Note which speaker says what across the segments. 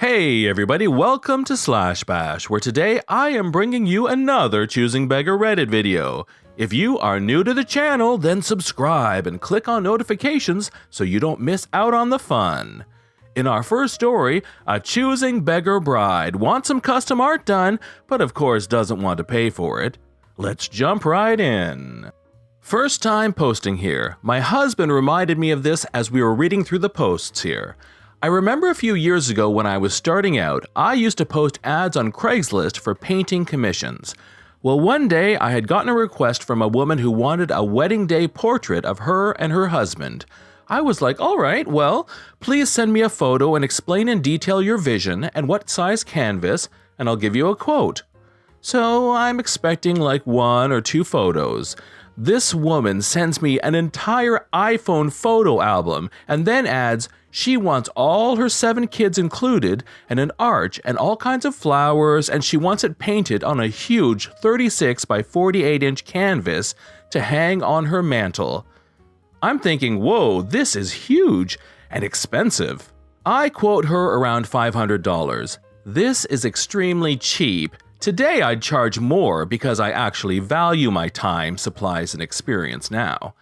Speaker 1: Hey everybody, welcome to Slash Bash, where today I am bringing you another Choosing Beggar Reddit video. If you are new to the channel, then subscribe and click on notifications so you don't miss out on the fun. In our first story, a choosing beggar bride wants some custom art done, but of course doesn't want to pay for it. Let's jump right in. First time posting here. My husband reminded me of this as we were reading through the posts here. I remember a few years ago when I was starting out, I used to post ads on Craigslist for painting commissions. Well, one day I had gotten a request from a woman who wanted a wedding day portrait of her and her husband. I was like, alright, well, please send me a photo and explain in detail your vision and what size canvas, and I'll give you a quote. So I'm expecting like 1 or 2 photos. This woman sends me an entire iPhone photo album and then adds she wants all her 7 kids included and an arch and all kinds of flowers, and she wants it painted on a huge 36 by 48 inch canvas to hang on her mantle. I'm thinking, whoa, this is huge and expensive. I quote her around $500. This is extremely cheap. Today I'd charge more because I actually value my time, supplies, and experience now.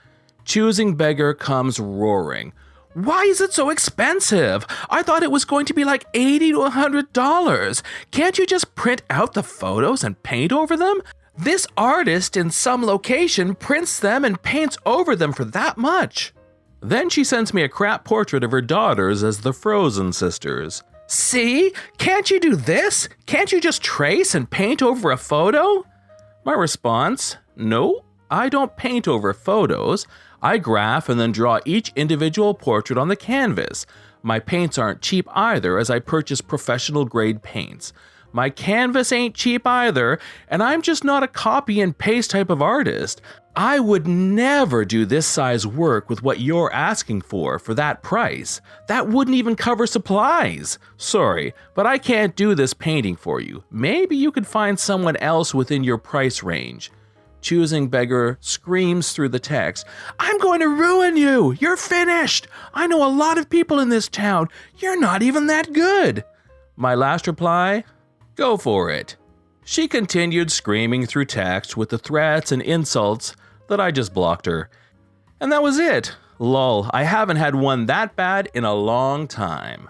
Speaker 1: Choosing Beggar comes roaring. Why is it so expensive? I thought it was going to be like $80 to $100. Can't you just print out the photos and paint over them? This artist in some location prints them and paints over them for that much. Then she sends me a crap portrait of her daughters as the Frozen sisters. See? Can't you do this? Can't you just trace and paint over a photo? My response, no, I don't paint over photos. I graph and then draw each individual portrait on the canvas. My paints aren't cheap either, as I purchase professional grade paints. My canvas ain't cheap either, and I'm just not a copy and paste type of artist. I would never do this size work with what you're asking for that price. That wouldn't even cover supplies. Sorry, but I can't do this painting for you. Maybe you could find someone else within your price range. Choosing Beggar screams through the text, I'm going to ruin you! You're finished! I know a lot of people in this town. You're not even that good! My last reply? Go for it. She continued screaming through text with the threats and insults that I just blocked her. And that was it. Lol, I haven't had one that bad in a long time.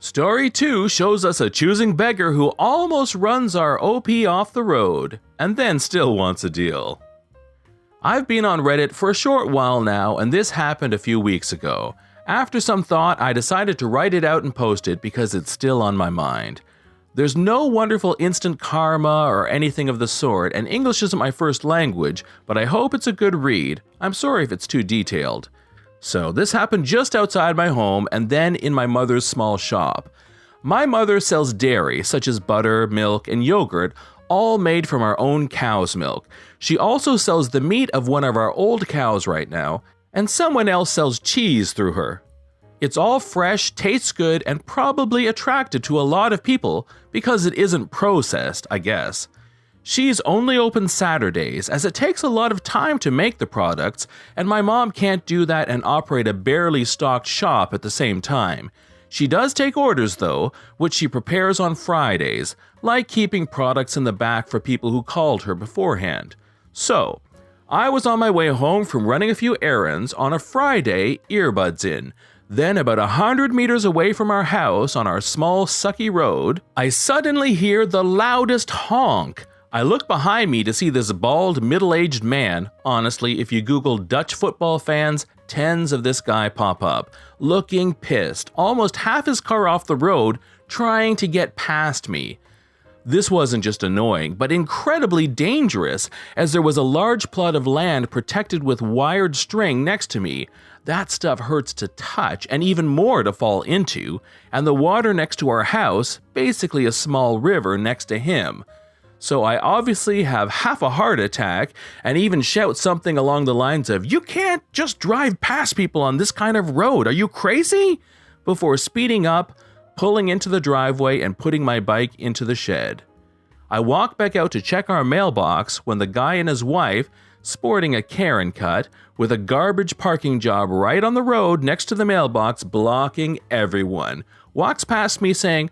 Speaker 1: Story 2 shows us a choosing beggar who almost runs our OP off the road, and then still wants a deal. I've been on Reddit for a short while now, and this happened a few weeks ago. After some thought, I decided to write it out and post it because it's still on my mind. There's no wonderful instant karma or anything of the sort, and English isn't my first language, but I hope it's a good read. I'm sorry if it's too detailed. So this happened just outside my home and then in my mother's small shop. My mother sells dairy, such as butter, milk, and yogurt, all made from our own cow's milk. She also sells the meat of one of our old cows right now, and someone else sells cheese through her. It's all fresh, tastes good, and probably attracted to a lot of people because it isn't processed, I guess. She's only open Saturdays, as it takes a lot of time to make the products, and my mom can't do that and operate a barely stocked shop at the same time. She does take orders though, which she prepares on Fridays, like keeping products in the back for people who called her beforehand. So, I was on my way home from running a few errands on a Friday, earbuds in. Then about 100 meters away from our house on our small sucky road, I suddenly hear the loudest honk. I look behind me to see this bald, middle-aged man. Honestly, if you Google Dutch football fans, tens of this guy pop up, looking pissed, almost half his car off the road, trying to get past me. This wasn't just annoying, but incredibly dangerous, as there was a large plot of land protected with wired string next to me. That stuff hurts to touch, and even more to fall into, and the water next to our house, basically a small river next to him. So I obviously have half a heart attack and even shout something along the lines of, "You can't just drive past people on this kind of road, are you crazy?" before speeding up, pulling into the driveway and putting my bike into the shed. I walk back out to check our mailbox when the guy and his wife sporting a Karen cut, with a garbage parking job right on the road next to the mailbox blocking everyone. Walks past me saying,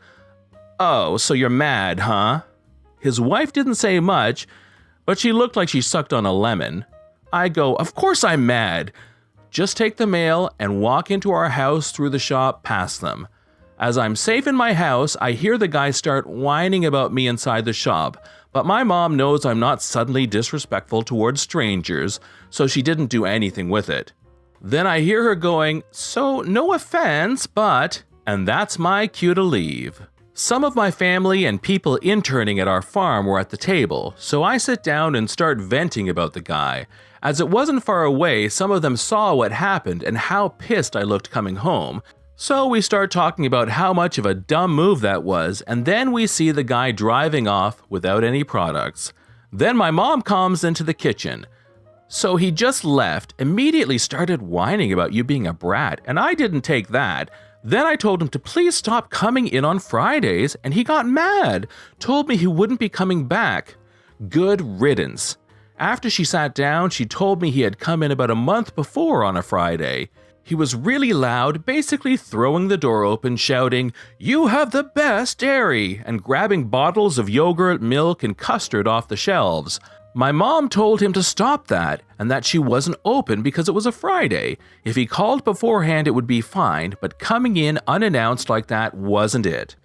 Speaker 1: "Oh, so you're mad, huh?" His wife didn't say much, but she looked like she sucked on a lemon. I go, "Of course I'm mad." Just take the mail and walk into our house through the shop past them. As I'm safe in my house, I hear the guy start whining about me inside the shop, but my mom knows I'm not suddenly disrespectful towards strangers, so she didn't do anything with it. Then I hear her going, "So, no offense, but..." And that's my cue to leave. Some of my family and people interning at our farm were at the table, so I sit down and start venting about the guy. As it wasn't far away, some of them saw what happened and how pissed I looked coming home. So we start talking about how much of a dumb move that was, and then we see the guy driving off without any products. Then my mom comes into the kitchen. "So he just left, immediately started whining about you being a brat, and I didn't take that. Then I told him to please stop coming in on Fridays, and he got mad, told me he wouldn't be coming back. Good riddance." After she sat down, she told me he had come in about a month before on a Friday. He was really loud, basically throwing the door open, shouting, "You have the best dairy," and grabbing bottles of yogurt, milk, and custard off the shelves. My mom told him to stop that, and that she wasn't open because it was a Friday. If he called beforehand, it would be fine, but coming in unannounced like that wasn't it.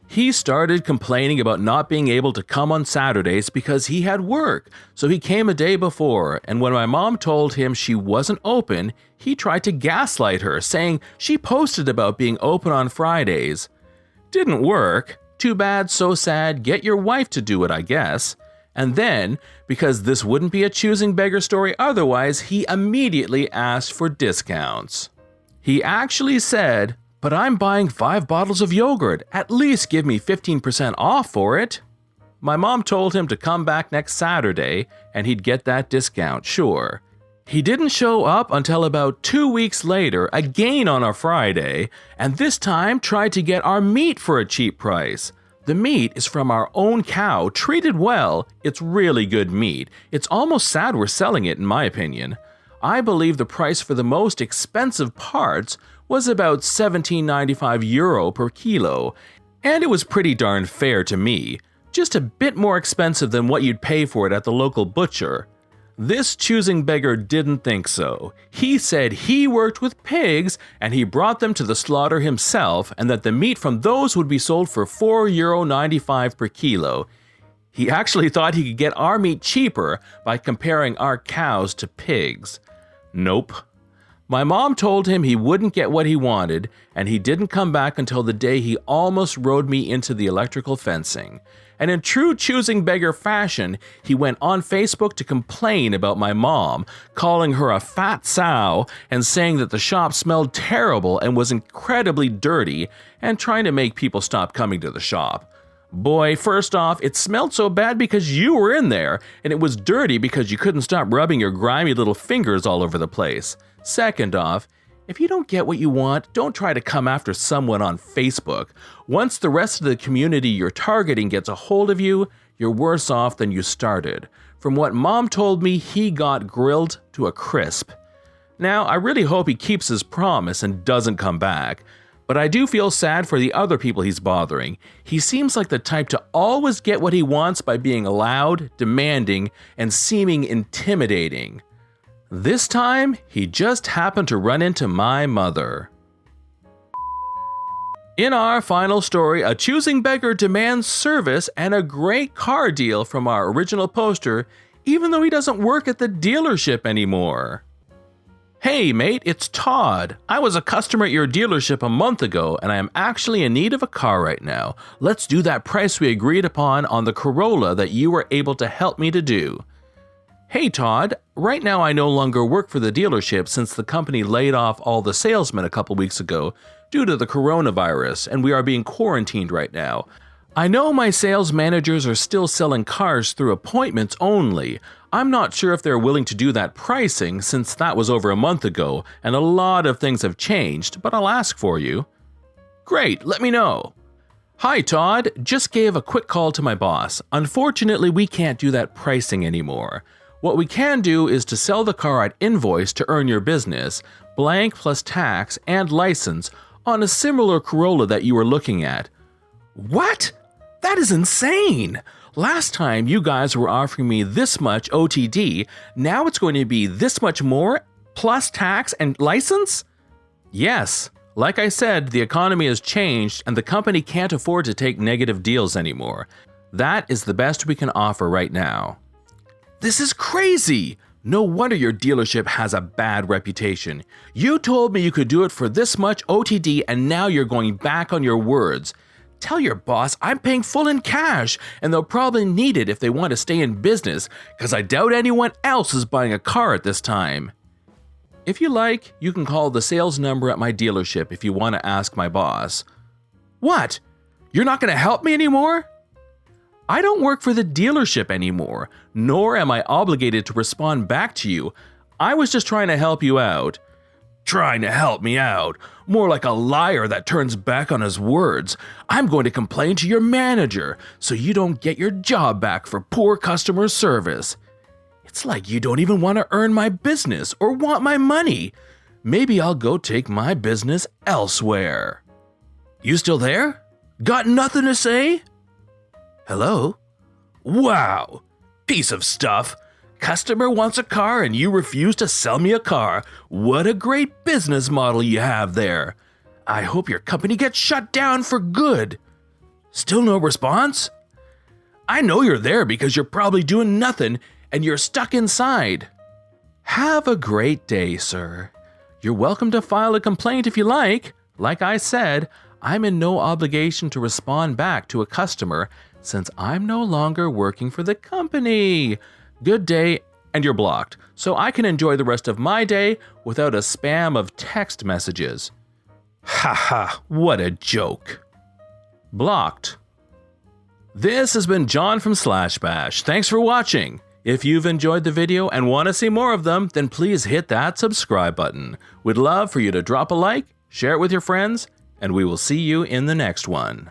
Speaker 1: He started complaining about not being able to come on Saturdays because he had work, so he came a day before, and when my mom told him she wasn't open, he tried to gaslight her, saying she posted about being open on Fridays. Didn't work. Too bad, so sad, get your wife to do it, I guess. And then, because this wouldn't be a choosing beggar story otherwise, he immediately asked for discounts. He actually said, "But I'm buying 5 bottles of yogurt, at least give me 15% off for it." My mom told him to come back next Saturday and he'd get that discount, sure. He didn't show up until about 2 weeks later, again on a Friday, and this time tried to get our meat for a cheap price. The meat is from our own cow, treated well. It's really good meat. It's almost sad we're selling it, in my opinion. I believe the price for the most expensive parts was about €17.95 per kilo, and it was pretty darn fair to me, just a bit more expensive than what you'd pay for it at the local butcher. This choosing beggar didn't think so. He said he worked with pigs and he brought them to the slaughter himself, and that the meat from those would be sold for €4.95 per kilo. He actually thought he could get our meat cheaper by comparing our cows to pigs. Nope. My mom told him he wouldn't get what he wanted, and he didn't come back until the day he almost rode me into the electrical fencing. And in true choosing beggar fashion, he went on Facebook to complain about my mom, calling her a fat sow and saying that the shop smelled terrible and was incredibly dirty, and trying to make people stop coming to the shop. Boy, first off, it smelled so bad because you were in there, and it was dirty because you couldn't stop rubbing your grimy little fingers all over the place. Second off, if you don't get what you want, don't try to come after someone on Facebook. Once the rest of the community you're targeting gets a hold of you, you're worse off than you started. From what Mom told me, he got grilled to a crisp. Now, I really hope he keeps his promise and doesn't come back. But I do feel sad for the other people he's bothering. He seems like the type to always get what he wants by being loud, demanding, and seeming intimidating. This time, he just happened to run into my mother. In our final story, a choosing beggar demands service and a great car deal from our original poster, even though he doesn't work at the dealership anymore. "Hey mate, it's Todd. I was a customer at your dealership a month ago, and I am actually in need of a car right now. Let's do that price we agreed upon on the Corolla that you were able to help me to do." "Hey Todd, right now I no longer work for the dealership since the company laid off all the salesmen a couple weeks ago due to the coronavirus, and we are being quarantined right now. I know my sales managers are still selling cars through appointments only. I'm not sure if they're willing to do that pricing since that was over a month ago and a lot of things have changed, but I'll ask for you." "Great, let me know." "Hi Todd, just gave a quick call to my boss. Unfortunately, we can't do that pricing anymore. What we can do is to sell the car at invoice to earn your business, blank plus tax and license, on a similar Corolla that you were looking at. What? That is insane! Last time you guys were offering me this much OTD, now it's going to be this much more, plus tax and license? Yes, like I said, the economy has changed and the company can't afford to take negative deals anymore. That is the best we can offer right now. This is crazy! No wonder your dealership has a bad reputation. You told me you could do it for this much OTD and now you're going back on your words. Tell your boss I'm paying full in cash and they'll probably need it if they want to stay in business, because I doubt anyone else is buying a car at this time. If you like, you can call the sales number at my dealership if you want to ask my boss. What? You're not going to help me anymore? I don't work for the dealership anymore, nor am I obligated to respond back to you. I was just trying to help you out. Trying to help me out? More like a liar that turns back on his words. I'm going to complain to your manager so you don't get your job back for poor customer service. It's like you don't even want to earn my business or want my money. Maybe I'll go take my business elsewhere. You still there? Got nothing to say? Hello? Wow! Piece of stuff! Customer wants a car and you refuse to sell me a car. What a great business model you have there. I hope your company gets shut down for good. Still no response? I know you're there because you're probably doing nothing and you're stuck inside. Have a great day, sir. You're welcome to file a complaint if you like. Like I said, I'm in no obligation to respond back to a customer since I'm no longer working for the company. Good day, and you're blocked, so I can enjoy the rest of my day without a spam of text messages. Haha, what a joke. Blocked. This has been John from Bash. Thanks for watching. If you've enjoyed the video and want to see more of them, then please hit that subscribe button. We'd love for you to drop a like, share it with your friends, and we will see you in the next one.